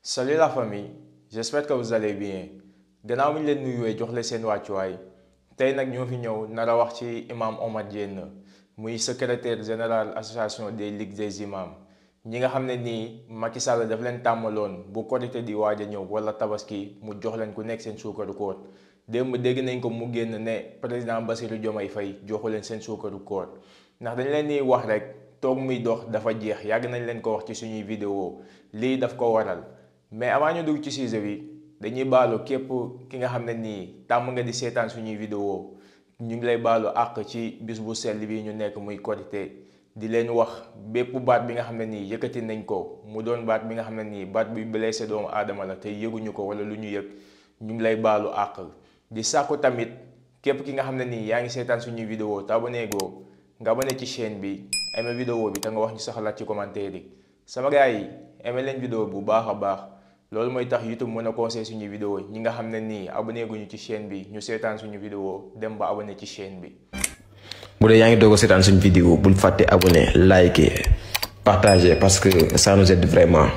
Salut la famille, j'espère que vous allez bien. Gannaaw mi ñu leen nuyuwee jox leen seen wàccuwaay tey nag ñoo fi ñëw nar a wax ci imam Omar Diène muy secrétaire général association des ligues des imams ñi nga xam ne nii Macky Sall daf leen tàmmaloon bu Korité di waaj a ñëw wala tabaski mu jox leen ku nekk seen suukaru koor démb dégg nañ ko mu génn ne président Bassirou Diomaye Faye joxu leen seen suukaru koor ndax dañ leen di wax rek toog muy dox dafa jeex yàgg nañ leen ko wax ci suñuy vidéo lii daf ko waral. mais avant ñu dugg ci sujet bi dañuy baalu képp ki nga xam ne nii tàmm nga di seetaan suñuy vidéo ñu ngi lay baalu àq ci bis bu sell bi ñu nekk muy Korité di leen wax bépp baat bi nga xam ne nii yëkkati nañ ko mu doon baat bi nga xam ne nii baat bi blessé doomu aadama la te yëguñu ko wala lu ñu yëg ñu ngi lay baalu àq di sàkku tamit képp ki nga xam ne nii yaa ngi seetaan suñuy vidéo te abonné goo nga abonné ci chaîne bi aimé vidéo bi te nga wax ñu sa xalaat ci commentaire yi sama gars yi aimé leen vidéo bu baax a baax. loolu mooy tax YouTube mën a conseiller suñu vidéo ñi nga xam ne nii abonné guñu ci chaîne bi ñu seetaan suñu vidéo dem ba abonné ci chaîne bi. bu dee yaa ngi doog a seetaan suñu vidéo bul fàtte abonné liker partager parce que ça nous aide vraiment.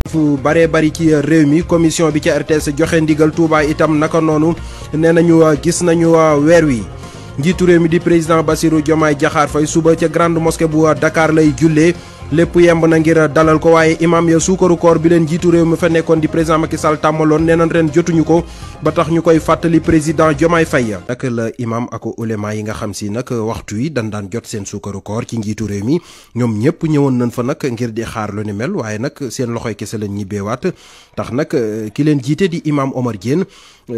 fu bare bari ci réew mi commission bi ci RTS joxe ndigal Touba itam naka noonu nee nañu gis nañu weer wi njiitu réew mi di président Bassirou Diomaye Diakhar Faye suba ca grande mosquée bu Dakar lay jullee. lépp yemb na ngir dalal ko waaye imam ya suukaru koor bi leen jiitu réew mi fa nekkoon di président Macky Sall tàmmaloon nee nañ ren jotuñu ko ba tax ñu koy fàttali président Diomaye Faye nag la imam ak ulema yi nga xam si nag waxtu yi dan daan jot seen suukaru koor ci njiitu réew mi ñoom ñëpp ñëwoon nañ fa nag ngir di xaar lu ni mel waaye nag seen loxoy kese lañ ñibbeewaat tax nag ki leen jiite di imam Omar Diène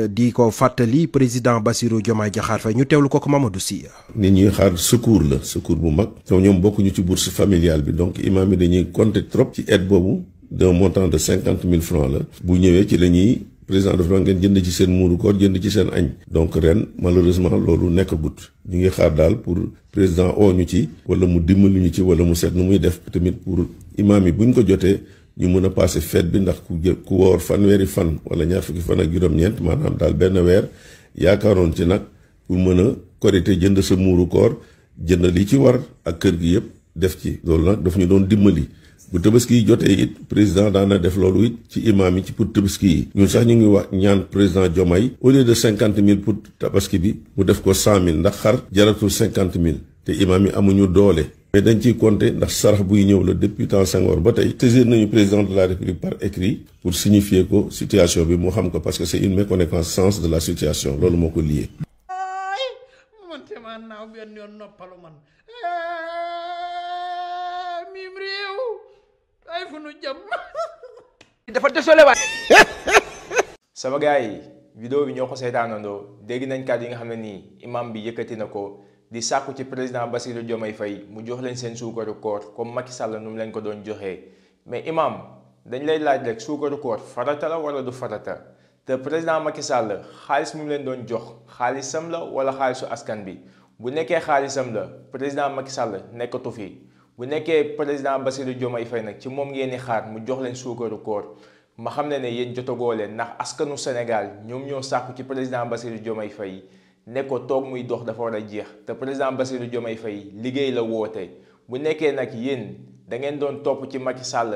di ko fàttali président Bassirou Diomaye Diakhar Faye ñu teewlu ko Mamadou Sy. nit ñuy xaar secours la secours bu mag ñoom bokkuñu ci bourse familiale bi donc imam yi dañuy compter trop ci aide boobu d'un montant de 50 000 francs la bu ñëwee ci la ñuy président dafa ngeen jënd ci seen muuru koor jënd ci seen añ donc ren malheureusement loolu nekkagut ñu ngi xaar daal pour président oo ñu ci wala mu dimbali ñu ci wala mu seet nu muy def tamit pour imam yi buñ ko jotee ñu mën a passé fête bi ndax ku woor fanweeri fan wala ñaar fukki fan ak juróom-ñeent maanaam daal benn weer yaakaaroon ci nag pour mën a Korité jënd sa muuru koor jënd li ci war ak kër gi yëpp def ci loolu nag daf ñu doon dimbali bu tabaski yi jotee it président daana def loolu it ci imam yi ci pour tabaski yi ñun sax ñu ngi wax ñaan président Diomaye au lieu de 50 000 pour tabaski bi mu def ko 100 000 ndax xar jaratul 50 000 te imam yi amuñu doole. mais dañ ciy compter ndax sarax buy ñëw la depuis temps Senghor ba tey saisir nañu président de la République par écrit pour signifier ko situation bi mu xam ko parce que c'est une méconnaissance de la situation loolu moo ko lié. man te ma naaw benn yoon noppalu man mim réew ay fu nu jëm dafa désolé waay. sama gars yi vidéo bi ñoo ko seetaanandoo dégg nañ kàddu yi nga xam ne nii imam bi yëkkati na ko. di sàkku ci président Bassirou Diomaye Faye mu jox leen seen suukaru koor comme Macky Sall nu mu leen ko doon joxee mais imam dañ lay laaj rek suukaru koor farata la wala du farata te président Macky Sall xaalis mu leen doon jox xaalisam la wala xaalisu askan bi bu nekkee xaalisam la président Macky Sall nekkatu fi bu nekkee président Bassirou Diomaye Faye nag ci moom ngeen di xaar mu jox leen suukaru koor ma xam ne yéen jotagoo leen ndax askanu Sénégal ñoom ñoo sàkku ci président Bassirou Diomaye Faye ne ko toog muy dox dafa war a jeex te président Bassirou Diomaye Faye liggéey la woote bu nekkee nag yéen da ngeen doon topp ci Macky Sall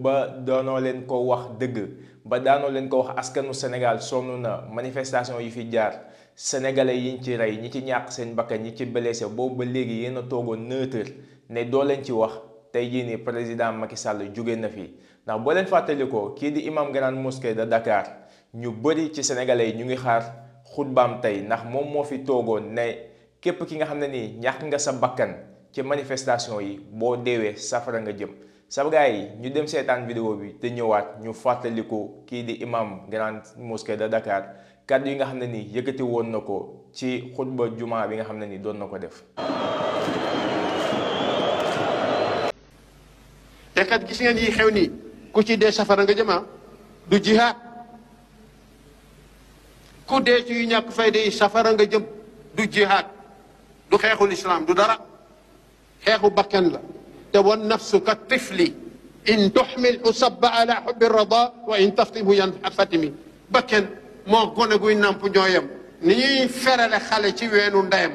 ba daanoo leen ko wax dëgg ba daanoo leen ko wax askanu Sénégal sonn na manifestation yi fi jaar sénégalais yiñ ci rey ñi ci ñàkk seen bakkan ñi ci blessé boobu ba léegi yéen a toogoon neutre ne doo leen ci wax tey jii nii président Macky Sall jóge na fi ndax boo leen fàttalikoo kii di imam grande mosquée de Dakar ñu bëri ci sénégalais yi ñu ngi xaar. xutbaam tey ndax moom moo fi toogoon ne képp ki nga xam ne nii ñàkk nga sa bakkan ci manifestation yi boo deewee safara nga jëm sa gaay yi ñu dem seetaan vidéo bi te ñëwaat ñu fàttaliku kii di imam grande mosquée de Dakar kàddu yi nga xam ne nii yëkkati woon na ko ci xutba juma bi nga xam ne nii doon na ko def. te kat gis ngeen yi xew nii ku ci dee safara nga jëm du jihaad ku dee ci yu ñàkk fayda yi safara nga jëm du jihaad du xeexul islam du dara xeexu bakken la te wan nafsu ka tifli in tuxmil usabba ala xubbi rada wa in taftimhu yan fatimi bakken moo gone guy namp ñooyam ni ñuy ferale xale ci weenu ndeyam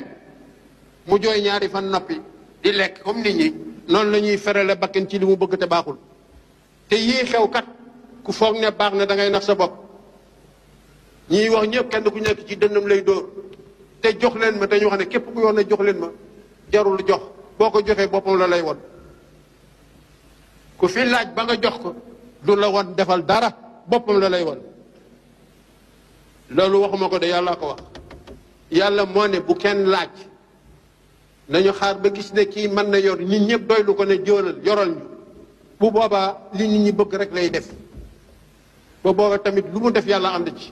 mu jooy ñaari fan noppi di lekk comme nit ñi noonu la ñuy ferale bakken ci li mu bëgg te baaxul te yii xew kat ku foog ne baax na da ngay nax sa bopp. ñiy wax ñëpp kenn ku nekk ci dënnam lay dóor te jox leen ma dañu wax ne képp ku yoon ne jox leen ma jarul jox boo ko joxee boppam la lay won ku fi laaj ba nga jox ko du la won defal dara boppam la lay won loolu waxuma ko de yàlla ko wax yàlla moo ne bu kenn laaj nañu xaar ba gis ne kii mën na yor nit ñëpp doylu ko ne jóolal yoral ñu bu boobaa li nit ñi bëgg rek lay def ba booba tamit lu mu def yàlla ànd ci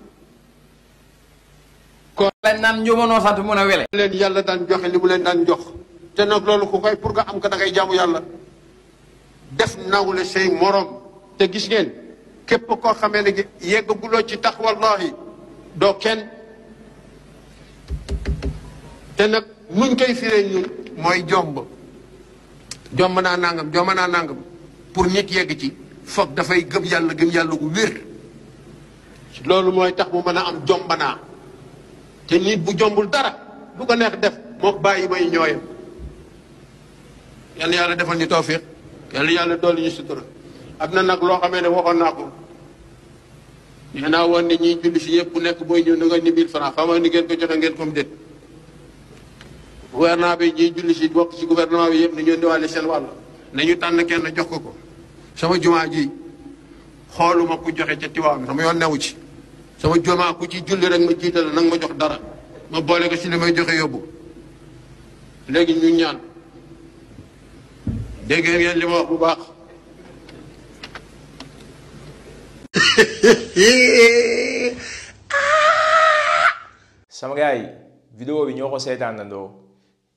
kon leen naan njumanoo sant mun a wele leen yàlla daan joxe li mu leen daan jox te nag loolu ku koy pour nga am ko da ngay jaamu yàlla def nawle say morom te gis ngeen képp koo xamee ne yeggaguloo ci tax wallahi doo kenn te nag nuñ koy firee ñun mooy jomb naa nangam pour nit yegg ci foog dafay gëm yàlla gu wér loolu mooy tax mu mën a am jombanaa te nit bu jombul dara du ko neex def moo bàyyi may ñooyam yàlla yàlla defal ñu tawfiq yàlla dolli ñu sutura am na nag loo xamee ne waxoon naa ko nee naa woon ne ñiy julli si yëpp bu nekk booy ñëw na nga ni 1000 francs xam nga ni ngeen ko joxe ngeen comme déet gouvernement bi ñiy julli si bokk si gouvernement bi yëpp nañu indiwaale seen wàll nañu tànn kenn jox ko sama jumaa ji xooluma ku joxe ca Tiwaawan sama yoon newu ci sama jumaa ku ci julli rek ma jiital nag ma jox dara ma boole ko si li may joxe yóbbu léegi ñu ñaan dégg ngeen li ma wax bu baax sama gars yi vidéo bi ñoo ko seetaanandoo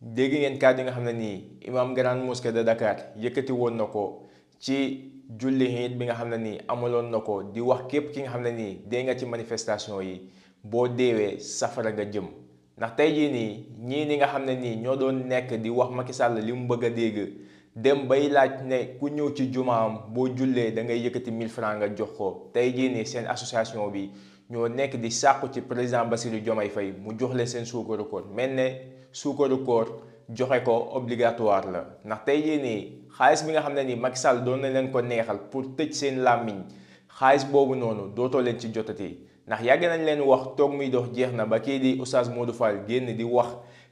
dégg ngeen kàddu yi nga xam ne nii imam grande mosquée de Dakar yëkkati woon na ko ci julli Iid bi nga xam ne nii amaloon na ko di wax képp ki nga xam ne nii dee nga ci manifestation yi boo deewee safara nga jëm ndax tey jii nii ñii ni nga xam ne nii ñoo doon nekk di wax Macky Sall li mu bëgg a dégg dem bay laaj ne ku ñëw ci jumaam boo jullee da ngay yëkkati 1000 francs nga jox ko tey jii nii seen association bi ñoo nekk di sàkku ci président Bassirou Diomaye Faye mu jox leen seen suukaru koor mel ne suukaru koor joxe ko obligatoire la ndax tey jii nii xaalis bi nga xam ne nii Macky Sall doon na leen ko neexal pour tëj seen làmmiñ xaalis boobu noonu dootoo leen ci jotati ndax yàgg nañ leen wax toog muy dox jeex na ba kii di Oustaz Modou Fall génn di wax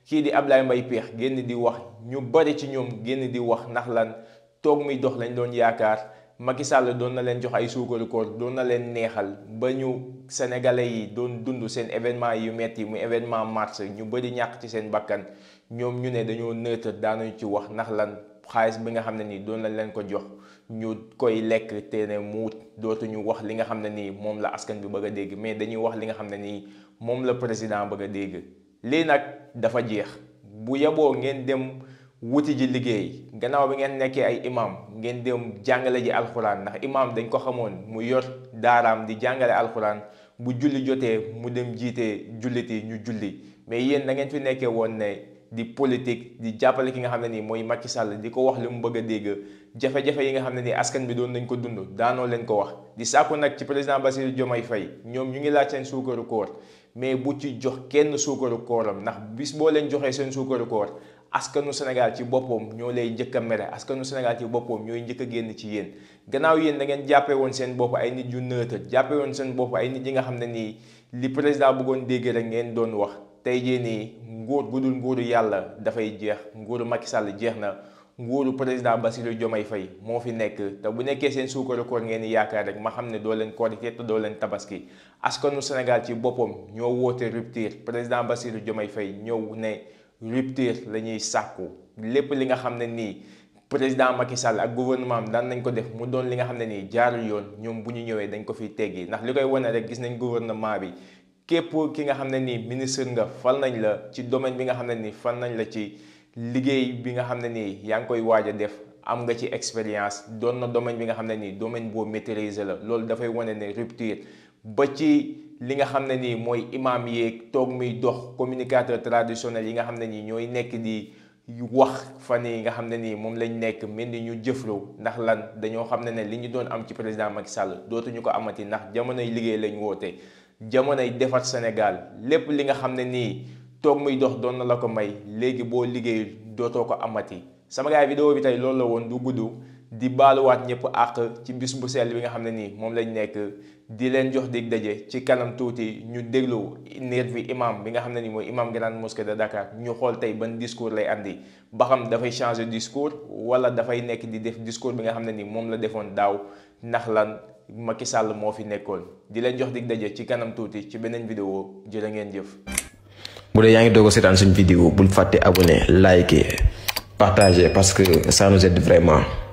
kii di Ablaye Mbaye Peex génn di wax ñu bari ci ñoom génn di wax ndax lan toog muy dox lañ doon yaakaar Macky Sall doon na leen jox ay suukaru koor doon na leen neexal ba ñu sénégalais yi doon dund seen événement yu metti mu événement mars ñu bari ñàkk ci seen bakkan ñoom ñu ne dañoo neutre daanuñu ci wax ndax lan xaalis bi nga xam ne nii doon nañ leen ko jox ñu koy lekk te ne muut dootuñu wax li nga xam ne nii moom la askan bi bëgg a dégg mais dañuy wax li nga xam ne nii moom la président bëgg a dégg lii nag dafa jeex bu yeboo ngeen dem wuti ji liggéey gannaaw bi ngeen nekkee ay imam ngeen dem jàngale ji alxuraan ndax imam dañ ko xamoon mu yor daaraam di jàngale alxuraan bu julli jotee mu dem jiite julliti ñu julli mais yéen da ngeen fi nekkee woon ne di politique di jàppale ki nga xam ne nii mooy Macky Sall di ko wax li mu bëgg a dégg jafe-jafe yi nga xam ne nii askan bi doon nañ ko dund daanoo leen ko wax di sàkku nag ci président Bassirou Diomaye Faye ñoom ñu ngi laaj seen suukaru koor mais bu ci jox kenn suukaru kooram ndax bis boo leen joxee seen suukaru koor askanu Sénégal ci boppam ñoo lay njëkk a mere askanu Sénégal ci boppam ñooy njëkk a génn ci yéen gannaaw yéen da ngeen jàppee woon seen bopp ay nit yu neutre jàppee woon seen bopp ay nit yi nga xam ne nii li président bëggoon dégg rek ngeen doon wax tey jii nii nguur gu dul nguuru yàlla dafay jeex nguuru Macky Sall jeex na nguuru président Bassirou Diomaye Faye moo fi nekk te bu nekkee seen suukaru koor ngeen yaakaar rek ma xam ne doo leen korité te doo leen tabaski askanu Sénégal ci boppam ñoo woote rupture président Bassirou Diomaye Faye ñëw ne rupture la ñuy sàkku lépp li nga xam ne nii président Macky Sall ak gouvernement am daan nañ ko def mu doon li nga xam ne nii jaarul yoon ñoom bu ñu ñëwee dañ ko fi teggi ndax li koy wane rek gis nañ gouvernement bi képp ki nga xam ne nii ministre nga fal nañ la ci domaine bi nga xam ne nii fal nañ la ci liggéey bi nga xam ne nii yaa ngi koy waaj a def am nga ci expérience doon na domaine bi nga xam ne nii domaine boo maîtriser la loolu dafay wane ne rupture ba ci li nga xam ne nii mooy imam yeeg toog muy dox communicateur traditionnel yi nga xam ne nii ñooy nekk di wax fan yi nga xam ne nii moom lañ nekk mel ni ñu jëflu ndax lan dañoo xam ne li ñu doon am ci président Macky Sall dootuñu ko amati ndax jamonoy liggéey lañ woote jamonoy defar Sénégal lépp li nga xam ne nii toog muy dox doon na la ko may léegi boo liggéey dootoo ko amati sama gaay vidéo bi tey loolu la woon du gudd di baaluwaat ñëpp àq ci bis bu sell bi nga xam ne nii moom lañ nekk di leen jox dig daje ci kanam tuuti ñu déglu nervi imam bi nga xam ne ni mooy imam grande mosquée de Dakar ñu xool tey ban discours lay andi ba xam dafay changer discours wala dafay nekk di def discours bi nga xam ne ni moom la defoon daaw ndax lan Macky Sall moo fi nekkoon di leen jox dig daje ci kanam tuuti ci beneen vidéo jërë ngeen jëf. bu dee yaa ngi doog a seetaan suñu vidéo bul fàtte abonné liker partager parce que ça nous aide vraiment.